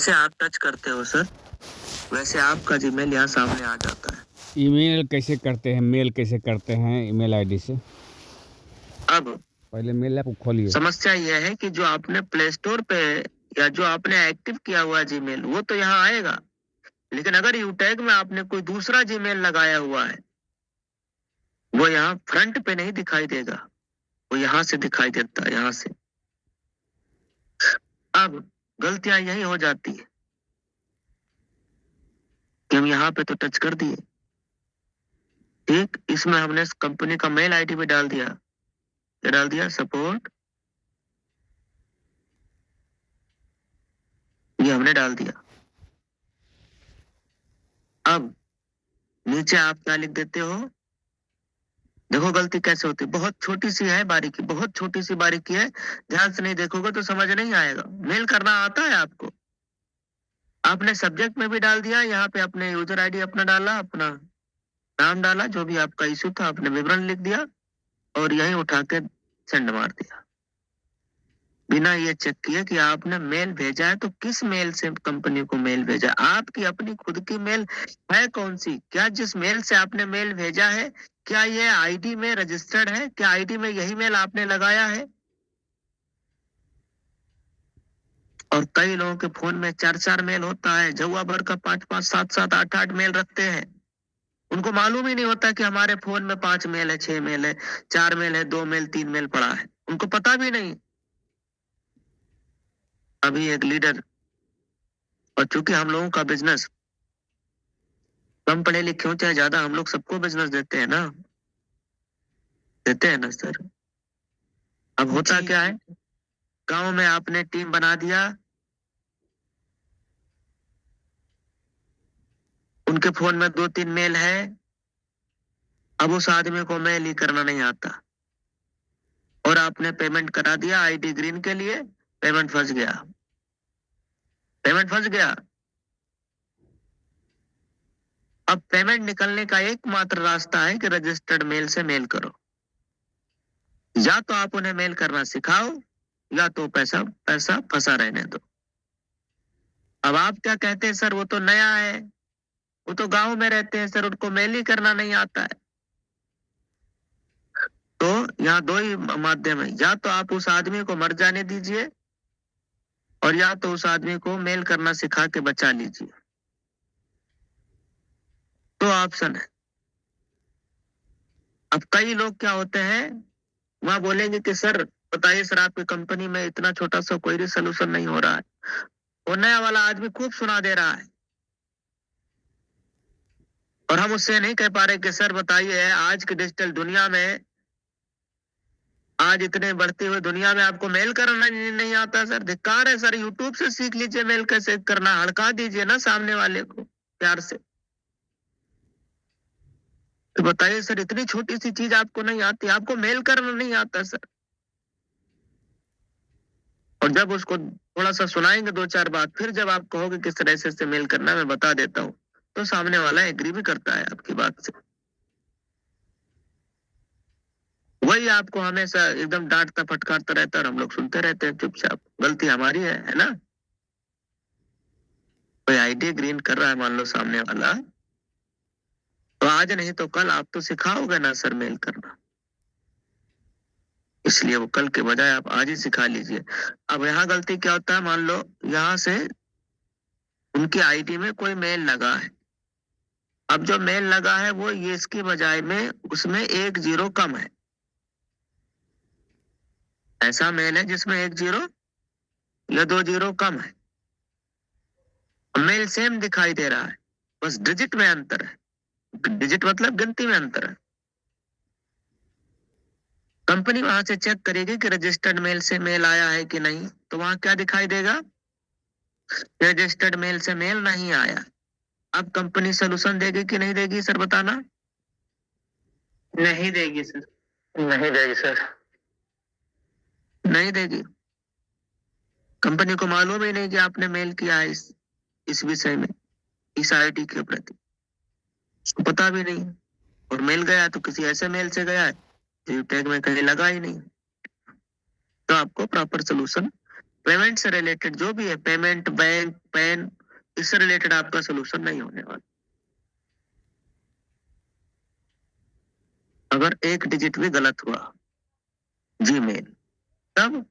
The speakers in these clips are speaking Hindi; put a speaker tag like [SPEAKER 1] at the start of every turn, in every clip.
[SPEAKER 1] जैसे आप टच करते हो सर, वैसे आपका जीमेल यहाँ सामने आ जाता है।
[SPEAKER 2] ईमेल कैसे करते हैं, मेल कैसे करते हैं ईमेल आईडी से?
[SPEAKER 1] अब
[SPEAKER 2] पहले मेल ऐप को खोलिए।
[SPEAKER 1] समस्या यह है कि जो आपने प्ले स्टोर पे या जो आपने एक्टिव किया हुआ जीमेल वो तो यहाँ आएगा, लेकिन अगर यूटैग में आपने कोई दूसरा जीमेल लगाया हुआ है वो यहाँ फ्रंट पे नहीं दिखाई देगा, वो यहाँ से दिखाई देता है, यहाँ से। अब गलतियां यही हो जाती है कि हम यहाँ पे तो टच कर दिए, ठीक, इसमें हमने कंपनी का मेल आईडी भी डाल दिया, क्या डाल दिया, सपोर्ट, ये हमने डाल दिया। अब नीचे आप क्या लिख देते हो, देखो गलती कैसे होती है, बहुत छोटी सी है बारीकी, बहुत छोटी सी बारीकी है, ध्यान से नहीं देखोगे तो समझ नहीं आएगा। मेल करना आता है आपको, आपने सब्जेक्ट में भी डाल दिया, यहाँ पे अपने यूजर आईडी अपना डाला, अपना नाम डाला, जो भी आपका इशू था आपने विवरण लिख दिया और यही उठा के सेंड मार दिया, बिना ये चेक किए कि आपने मेल भेजा है तो किस मेल से कंपनी को मेल भेजा। आपकी अपनी खुद की मेल है कौन सी, क्या जिस मेल से आपने मेल भेजा है क्या ये आईडी में रजिस्टर्ड है, क्या आईडी में यही मेल आपने लगाया है। और कई लोगों के फोन में 4-4 मेल होता है, जवा भर का 5-5, 7-7, 8-8 मेल रखते हैं, उनको मालूम ही नहीं होता कि हमारे फोन में 5 मेल है, 6 मेल है, 4 मेल है, 2 मेल, 3 मेल पड़ा है, उनको पता भी नहीं। अभी एक लीडर, और चूंकि हम लोगों का बिजनेस, कम पढ़े लिखे हो चाहे ज्यादा, हम लोग सबको बिजनेस देते हैं ना, देते हैं ना सर। अब होता क्या है, गांव में आपने टीम बना दिया, उनके फोन में 2-3 मेल है, अब उस आदमी को मेल ही करना नहीं आता और आपने पेमेंट करा दिया आईडी ग्रीन के लिए, पेमेंट फंस गया, पेमेंट फंस गया। अब पेमेंट निकलने का एकमात्र रास्ता है कि रजिस्टर्ड मेल से मेल करो, या तो आप उन्हें मेल करना सिखाओ या तो पैसा पैसा फंसा रहने दो। अब आप क्या कहते हैं सर, वो तो नया है, वो तो गांव में रहते हैं सर, उनको मेल ही करना नहीं आता है। तो यहाँ दो ही माध्यम है, या तो आप उस आदमी को मर जाने दीजिए और या तो उस आदमी को मेल करना सिखा के बचा लीजिए, तो ऑप्शन है। अब कई लोग क्या होते हैं, वहां बोलेंगे कि सर बताइए सर, आपकी कंपनी में इतना छोटा सा कोई भी सोल्यूशन नहीं हो रहा है, वो नया वाला आदमी खूब सुना दे रहा है और हम उससे नहीं कह पा रहे कि सर बताइए, आज की डिजिटल दुनिया में, आज इतने बढ़ती हुई दुनिया में आपको मेल करना नहीं आता। सर धिक्कार है सर, यूट्यूब से सीख लीजिए मेल कैसे करना, हड़का दीजिए ना सामने वाले को प्यार से। तो बताइए सर, इतनी छोटी सी चीज आपको नहीं आती, आपको मेल करना नहीं आता सर। और जब उसको थोड़ा सा सुनाएंगे 2-4 बात, फिर जब आप कहोगे किस तरह से मेल करना मैं बता देता हूँ, तो सामने वाला एग्री भी करता है आपकी बात से। वही आपको हमेशा एकदम डांटता फटकारता रहता है और हम लोग सुनते रहते हैं चुपचाप, गलती हमारी है ना। कोई आईडी ग्रीन कर रहा है मान लो सामने वाला, तो आज नहीं तो कल आप तो सिखाओगे ना सर मेल करना, इसलिए वो कल के बजाय आप आज ही सिखा लीजिए। अब यहाँ गलती क्या होता है, मान लो यहाँ से उनकी आईडी में कोई मेल लगा है, अब जो मेल लगा है वो ये इसकी बजाय में उसमें 1 जीरो कम है, ऐसा मेल है जिसमें 1 जीरो या 2 जीरो कम है, मेल सेम दिखाई दे रहा है, बस डिजिट में अंतर है, डिजिट मतलब गिनती में अंतर है। कंपनी वहां से चेक करेगी कि रजिस्टर्ड मेल से मेल आया है कि नहीं, तो वहां क्या दिखाई देगा, रजिस्टर्ड मेल से मेल नहीं आया। अब कंपनी सोल्यूशन देगी कि नहीं देगी सर, बताना। नहीं देगी सर, नहीं देगी सर, नहीं देगी। कंपनी को मालूम ही नहीं कि आपने मेल किया है इस विषय में, इस आईडी के प्रति उसको पता भी नहीं, और मेल गया तो किसी ऐसे मेल से गया है जो टैग में कहीं लगा ही नहीं, तो आपको प्रॉपर सोल्यूशन पेमेंट से रिलेटेड जो भी है, पेमेंट, बैंक, पेन, इससे रिलेटेड आपका सोल्यूशन नहीं होने वाला अगर एक डिजिट भी गलत हुआ जीमेल। तब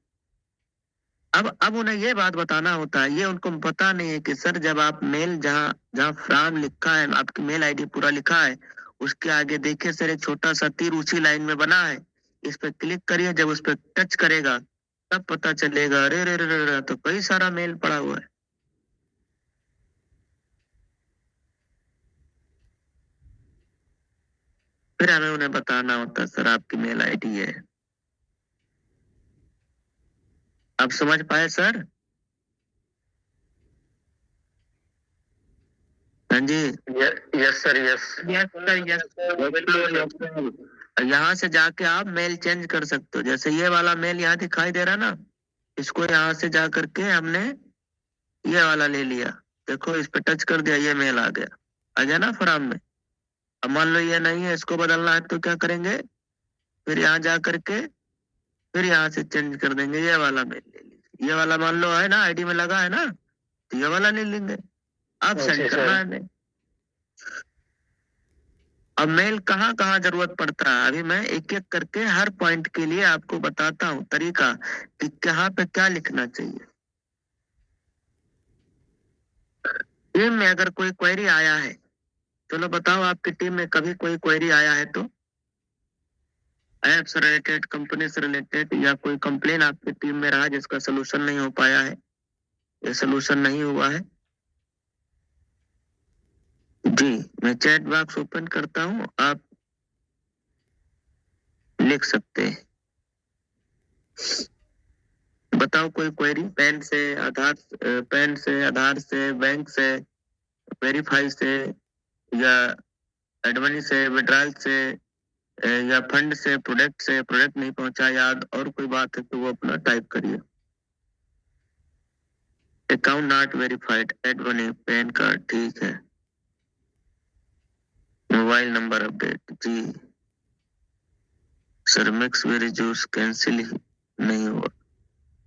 [SPEAKER 1] अब उन्हें ये बात बताना होता है, ये उनको पता नहीं है कि सर जब आप मेल जहाँ जहाँ फ्रॉम लिखा है, आपकी मेल आईडी पूरा लिखा है, उसके आगे देखिए सर एक छोटा सा तीर ऊंची लाइन में बना है, इस पे क्लिक करिए, जब उस पे टच करेगा तब पता चलेगा अरे रे रे रे रे, तो कई सारा मेल पड़ा हुआ है। फिर हमें उन्हें बताना होता है सर आपकी मेल आईडी है। आप समझ पाए सर? हाँ जी।
[SPEAKER 3] Yes sir, yes.
[SPEAKER 1] Yes sir, yes. यहाँ से जाके आप मेल चेंज कर सकते हो, जैसे ये वाला मेल यहाँ दिखाई दे रहा ना, इसको यहाँ से जा करके हमने ये वाला ले लिया, देखो इस पे टच कर दिया, ये मेल आ गया ना फॉर्म में। अब मान लो ये नहीं है, इसको बदलना है तो क्या करेंगे, फिर यहाँ जा करके फिर यहाँ से चेंज कर देंगे, ये वाला मेल ले लीजिए, ये वाला मान लो है ना आईडी में लगा है ना, तो ये वाला ले लेंगे, अब सेंड करना है नहीं। अब मेल कहाँ कहाँ जरूरत पड़ता है, अभी मैं एक एक करके हर पॉइंट के लिए आपको बताता हूँ तरीका कि कहाँ पे क्या लिखना चाहिए। टीम में अगर कोई क्वेरी आया है, चलो बताओ आपकी टीम में कभी कोई क्वेरी आया है तो, ऐप से रिलेटेड, कंपनी से रिलेटेड, या कोई कंप्लेन आपकी टीम में रहा जिसका सोल्यूशन नहीं हो पाया है, ये सोल्यूशन नहीं हुआ है? जी, मैं चैट बॉक्स ओपन करता हूँ, आप लिख सकते हैं। बताओ कोई क्वेरी, पेन से, आधार से, बैंक से, वेरीफाई से, या एडमनी से, विड्रॉल से, या फंड से, प्रोडक्ट नहीं पहुंचा याद, और कोई बात है तो वो अपना टाइप करिए। अकाउंट नॉट वेरीफाइड, एडमनी, पैन कार्ड, ठीक है। मोबाइल नंबर अपडेट, जी सर, मिक्स वेरी जूस कैंसिल ही नहीं हुआ,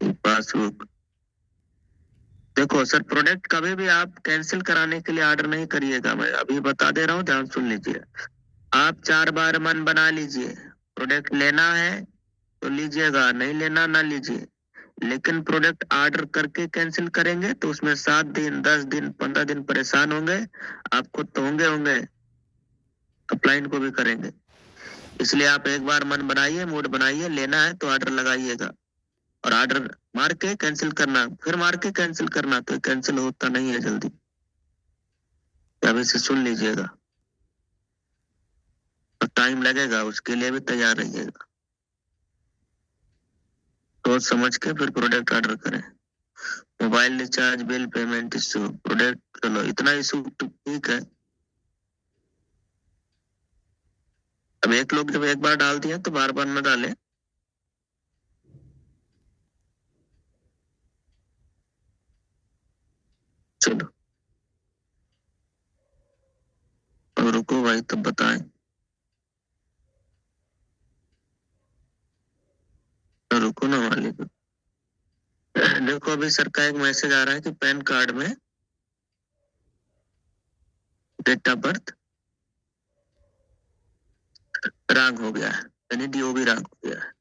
[SPEAKER 1] पासबुक। देखो सर, प्रोडक्ट कभी भी आप कैंसिल कराने के लिए ऑर्डर नहीं करिएगा, मैं अभी बता दे रहा हूँ, ध्यान सुन लीजिए। आप 4 बार मन बना लीजिए, प्रोडक्ट लेना है तो लीजिएगा, नहीं लेना ना लीजिए। लेकिन प्रोडक्ट ऑर्डर करके कैंसिल करेंगे तो उसमें 7 दिन, 10 दिन, 15 दिन परेशान होंगे, आप खुद तो होंगे, अपलाइन को भी करेंगे। इसलिए आप एक बार मन बनाइए, मूड बनाइए, लेना है तो ऑर्डर लगाइएगा, और ऑर्डर मार के कैंसिल करना, फिर मार के कैंसिल करना, तो कैंसिल होता नहीं है जल्दी। अब इसे सुन लीजिएगा, और टाइम लगेगा, उसके लिए भी तैयार रहिएगा। सोच समझ के फिर प्रोडक्ट ऑर्डर करें। Mobile recharge, bill payment issue, product, चलो इतना इशू ठीक है। अब एक लोग जब एक बार डाल दिया तो बार बार न डाले। चलो अब रुको भाई, तब बताएं। रुको ना मालिक, देखो अभी सर का एक मैसेज आ रहा है कि पैन कार्ड में डेट ऑफ बर्थ रॉन्ग हो गया है, यानी डीओबी रॉन्ग हो गया है,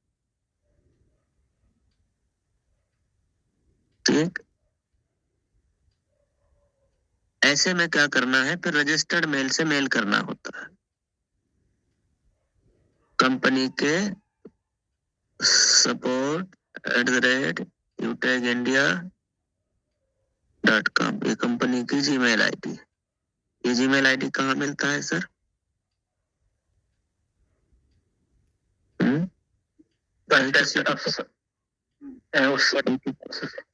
[SPEAKER 1] ठीक। ऐसे में क्या करना है, फिर रजिस्टर्ड मेल से मेल करना होता है, कंपनी के support@utechindia.com, ये कंपनी की जीमेल आईडी। ये जीमेल आईडी कहाँ मिलता है सर?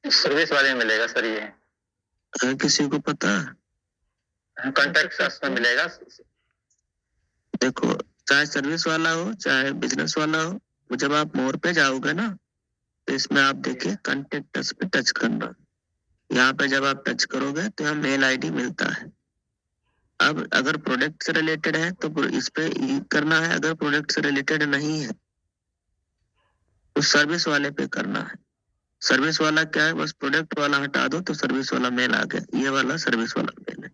[SPEAKER 3] सर्विस वाले में मिलेगा सर, ये
[SPEAKER 1] किसी को पता?
[SPEAKER 3] कॉन्टैक्ट में मिलेगा।
[SPEAKER 1] देखो, चाहे सर्विस वाला हो चाहे बिजनेस वाला हो, वो जब आप मोर पे जाओगे ना, तो इसमें आप देखिए कॉन्टेक्ट अस पे टच करना, यहाँ पे जब आप टच करोगे तो यहाँ मेल आईडी मिलता है। अब अगर प्रोडक्ट से रिलेटेड है तो इस पे करना है, अगर प्रोडक्ट से रिलेटेड नहीं है तो सर्विस वाले पे करना है। सर्विस वाला क्या है, बस प्रोडक्ट वाला हटा दो तो सर्विस वाला मेल आ गया, ये वाला सर्विस वाला मेल है।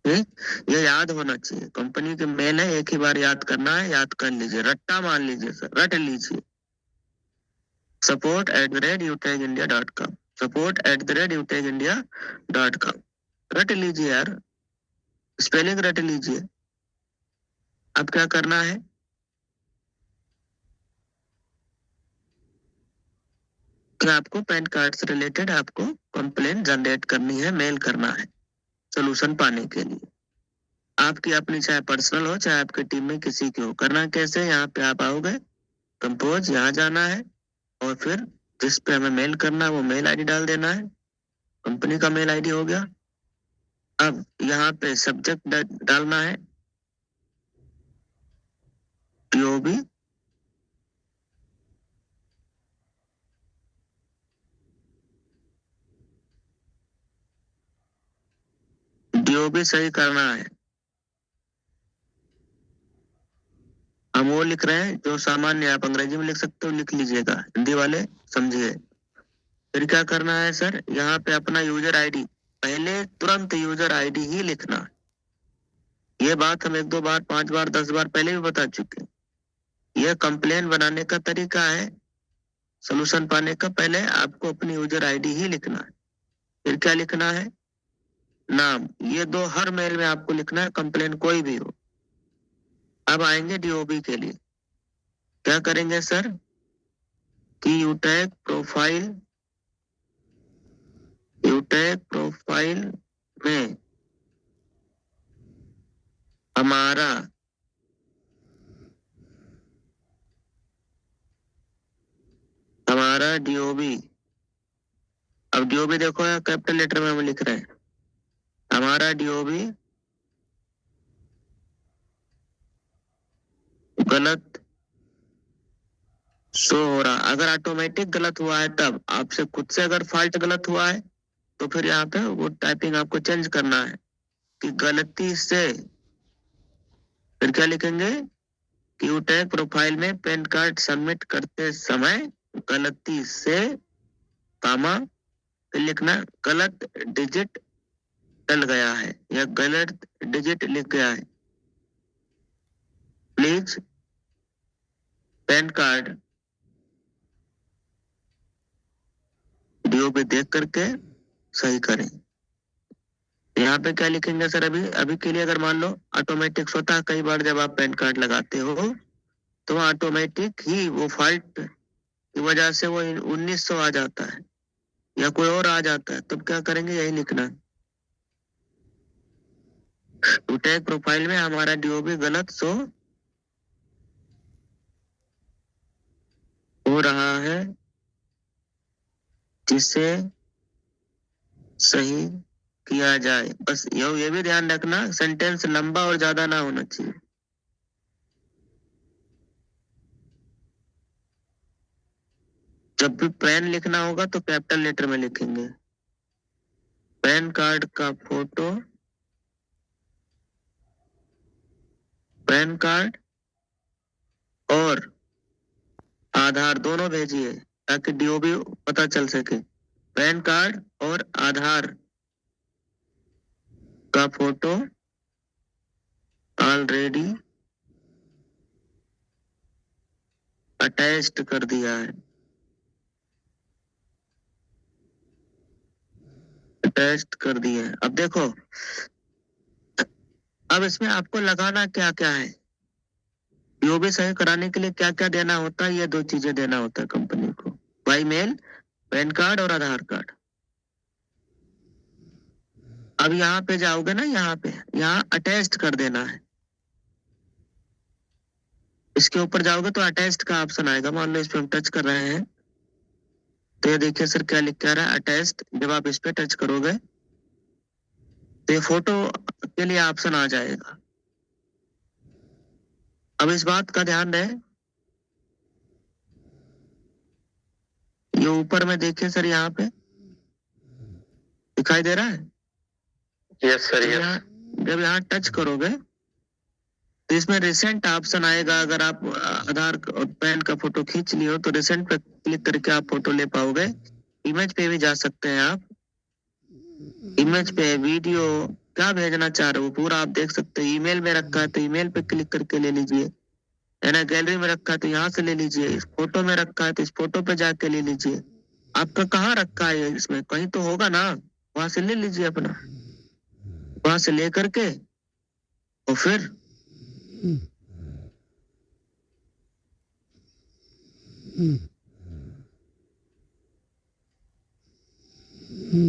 [SPEAKER 1] ठीक, ये याद होना चाहिए, कंपनी के मेल है, एक ही बार याद करना है, याद कर लीजिए, रट्टा मान लीजिए सर, रट लीजिए। support@utechindia.com, support@utechindia.com, रट लीजिए यार, स्पेलिंग रट लीजिए। अब क्या करना है, कि आपको पैन कार्ड से रिलेटेड आपको कंप्लेन जनरेट करनी है, मेल करना है सोल्यूशन पाने के लिए। आपकी अपनी चाहे पर्सनल हो चाहे आपकी टीम में किसी की हो। करना कैसे, यहाँ पे आप आओगे, कंपोज, यहाँ जाना है और फिर जिस पे हमें मेल करना है वो मेल आईडी डाल देना है। कंपनी का मेल आईडी हो गया। अब यहाँ पे सब्जेक्ट डालना है टीओबी, डीओबी सही करना है। हम वो लिख रहे हैं जो सामान्य, आप अंग्रेजी में लिख सकते हो, लिख लीजिएगा, हिंदी वाले समझिए। फिर क्या करना है सर, यहाँ पे अपना यूजर आईडी, पहले तुरंत यूजर आईडी ही लिखना है। ये बात हम 1-2 बार 5 बार 10 बार पहले भी बता चुके हैं। यह कंप्लेन बनाने का तरीका है, सोल्यूशन पाने का। पहले आपको अपनी यूजर आईडी ही लिखना है। फिर क्या लिखना है, नाम, ये 2 हर मेल में आपको लिखना है, कंप्लेन कोई भी हो। अब आएंगे डीओबी के लिए, क्या करेंगे सर, कि यूटैग प्रोफाइल में हमारा डीओबी, अब डीओबी देखो यहाँ कैपिटल लेटर में हम लिख रहे हैं, हमारा डीओबी गलत शो हो रहा। अगर ऑटोमेटिक गलत हुआ है तब, आपसे खुद से अगर फॉल्ट गलत हुआ है तो फिर यहाँ पे वो टाइपिंग आपको चेंज करना है कि गलती से, फिर क्या लिखेंगे कि यूटैग प्रोफाइल में पैन कार्ड सबमिट करते समय गलती से, कामा, फिर लिखना गलत डिजिट डल गया है या गलत डिजिट लिख गया है, प्लीज पैन कार्ड डीओबी देख करके सही करें। यहाँ पे क्या लिखेंगे सर, अभी के लिए अगर मान लो ऑटोमेटिक स्वतः, कई बार जब आप पैन कार्ड लगाते हो तो ऑटोमेटिक ही वो फॉल्ट की वजह से वो 1900 आ जाता है या कोई और आ जाता है, तब क्या करेंगे, यही लिखना। यूटैग प्रोफाइल में हमारा डीओबी गलत शो हो रहा है, जिसे सही किया जाए। बस ये भी ध्यान रखना, सेंटेंस लंबा और ज्यादा ना होना चाहिए। जब भी पैन लिखना होगा तो कैपिटल लेटर में लिखेंगे। पैन कार्ड का फोटो, पैन कार्ड और आधार दोनों भेजिए ताकि डीओबी पता चल सके। पैन कार्ड और आधार का फोटो ऑलरेडी अटैच्ड कर दिया है, अटैच्ड कर दिया है। अब देखो, अब इसमें आपको लगाना क्या क्या है, डीओबी सही कराने के लिए क्या क्या देना होता है, ये 2 चीजें देना होता है कंपनी को, बाई मेल पैन कार्ड और आधार कार्ड। अब यहाँ पे जाओगे ना, यहाँ पे, यहाँ अटैच्ड कर देना है, इसके ऊपर जाओगे तो अटैच्ड का ऑप्शन आएगा। मान लो इस पे हम टच कर रहे हैं तो ये देखिए सर क्या लिख के आ रहा है, अटैच्ड। जब आप इस पे टच करोगे तो ये फोटो के लिए ऑप्शन आ जाएगा। अब इस बात का ध्यान रहे, ये ऊपर में देखिए सर, यहाँ पे दिखाई दे रहा है,
[SPEAKER 3] यस सर, यस।
[SPEAKER 1] जब यहाँ टच करोगे तो इसमें रिसेंट ऑप्शन आएगा। अगर आप आधार और पैन का फोटो खींच लिए हो तो रिसेंट पे क्लिक करके आप फोटो ले पाओगे। इमेज पे भी जा सकते हैं आप। इमेज पे वीडियो क्या भेजना चाह रहे हो पूरा आप देख सकते हैं। ईमेल में रखा है तो ईमेल पे क्लिक करके ले लीजिए, है ना। गैलरी में रखा है तो यहाँ से ले लीजिए। इस फोटो में रखा है तो इस फोटो पे जाके ले लीजिए। आपका कहाँ रखा है इसमें, कहीं तो होगा ना, वहां से ले लीजिए अपना। वहां से ले करके और फिर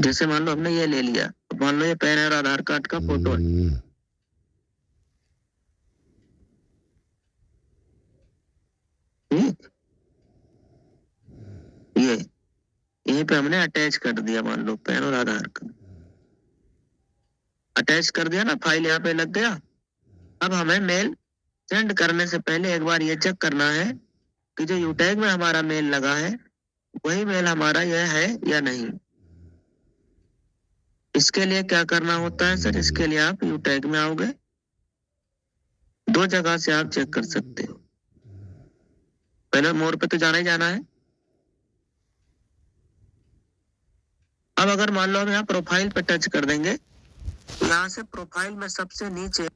[SPEAKER 1] जैसे मान लो हमने ये ले लिया, तो मान लो ये पैन और आधार कार्ड का फोटो है। ठीक? ये यहीं पे हमने अटैच कर दिया, मान लो पैन और आधार कार्ड अटैच कर दिया ना, फाइल यहाँ पे लग गया। अब हमें मेल सेंड करने से पहले एक बार ये चेक करना है कि जो यूटैग में हमारा मेल लगा है वही मेल हमारा यह है या नहीं। इसके लिए क्या करना होता है सर, इसके लिए आप यूटैग में आओगे, दो जगह से आप चेक कर सकते हो। पहले मोर पे तो जाना ही जाना है। अब अगर मान लो हम यहाँ प्रोफाइल पे टच कर देंगे तो यहाँ से प्रोफाइल में सबसे नीचे